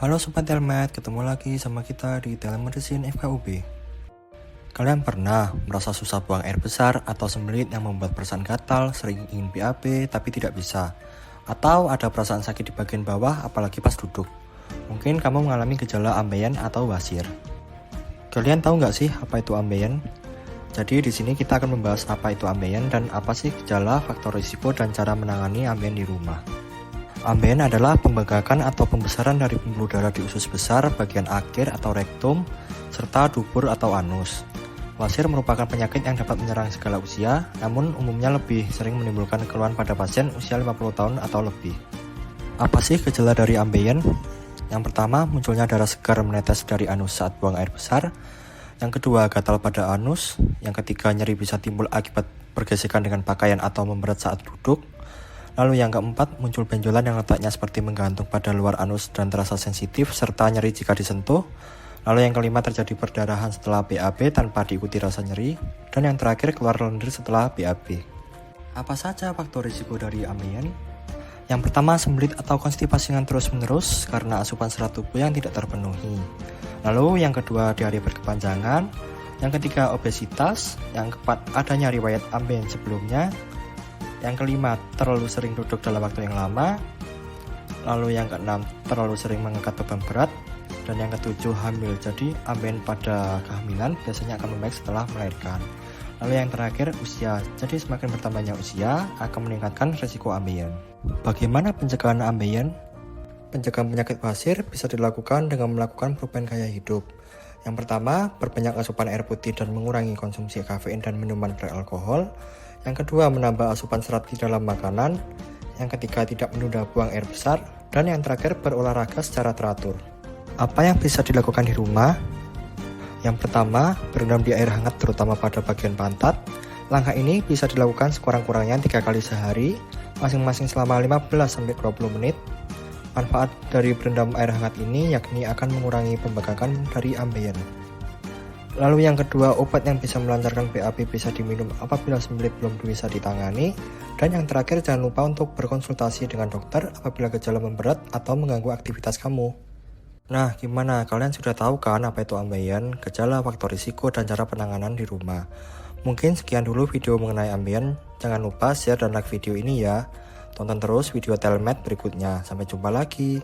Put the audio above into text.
Halo Sobat Telmed, ketemu lagi sama kita di Telemedicine FKUB. Kalian pernah merasa susah buang air besar atau sembelit yang membuat perasaan gatal, sering ingin BAB tapi tidak bisa? Atau ada perasaan sakit di bagian bawah apalagi pas duduk? Mungkin kamu mengalami gejala ambeien atau wasir. Kalian tahu nggak sih apa itu ambeien? Jadi di sini kita akan membahas apa itu ambeien dan apa sih gejala, faktor risiko, dan cara menangani ambeien di rumah. Ambeien adalah pembengkakan atau pembesaran dari pembuluh darah di usus besar, bagian akhir atau rektum, serta dubur atau anus. Wasir merupakan penyakit yang dapat menyerang segala usia, namun umumnya lebih sering menimbulkan keluhan pada pasien usia 50 tahun atau lebih. Apa sih gejala dari ambeien? Yang pertama, munculnya darah segar menetes dari anus saat buang air besar. Yang kedua, gatal pada anus. Yang ketiga, nyeri bisa timbul akibat pergesekan dengan pakaian atau memberat saat duduk. Lalu yang keempat, muncul benjolan yang letaknya seperti menggantung pada luar anus dan terasa sensitif serta nyeri jika disentuh. Lalu yang kelima, terjadi perdarahan setelah BAB tanpa diikuti rasa nyeri. Dan yang terakhir, keluar lendir setelah BAB. Apa saja faktor risiko dari ambeien? Yang pertama, sembelit atau konstipasi yang terus-menerus karena asupan serat tubuh yang tidak terpenuhi. Lalu yang kedua, diare berkepanjangan. Yang ketiga, obesitas. Yang keempat, adanya riwayat ambeien sebelumnya. Yang kelima, terlalu sering duduk dalam waktu yang lama. Lalu yang keenam, terlalu sering mengangkat beban berat. Dan yang ketujuh, hamil. Jadi ambeien pada kehamilan biasanya akan membaik setelah melahirkan. Lalu yang terakhir, usia. Jadi semakin bertambahnya usia akan meningkatkan risiko ambeien. Bagaimana pencegahan ambeien? Pencegahan penyakit wasir bisa dilakukan dengan melakukan perubahan gaya hidup. Yang pertama, perbanyak asupan air putih dan mengurangi konsumsi kafein dan minuman beralkohol. Yang kedua, menambah asupan serat di dalam makanan. Yang ketiga, tidak menunda buang air besar. Dan yang terakhir, berolahraga secara teratur. Apa yang bisa dilakukan di rumah? Yang pertama, berendam di air hangat terutama pada bagian pantat. Langkah ini bisa dilakukan sekurang-kurangnya 3 kali sehari, masing-masing selama 15-20 menit. Manfaat dari berendam air hangat ini yakni akan mengurangi pembengkakan dari ambeien. Lalu yang kedua, obat yang bisa melancarkan BAB bisa diminum apabila sembelit belum bisa ditangani. Dan yang terakhir, jangan lupa untuk berkonsultasi dengan dokter apabila gejala memberat atau mengganggu aktivitas kamu. Nah, gimana? Kalian sudah tahu kan apa itu ambeien, gejala, faktor risiko, dan cara penanganan di rumah? Mungkin sekian dulu video mengenai ambeien. Jangan lupa share dan like video ini ya. Tonton terus video Telmed berikutnya. Sampai jumpa lagi.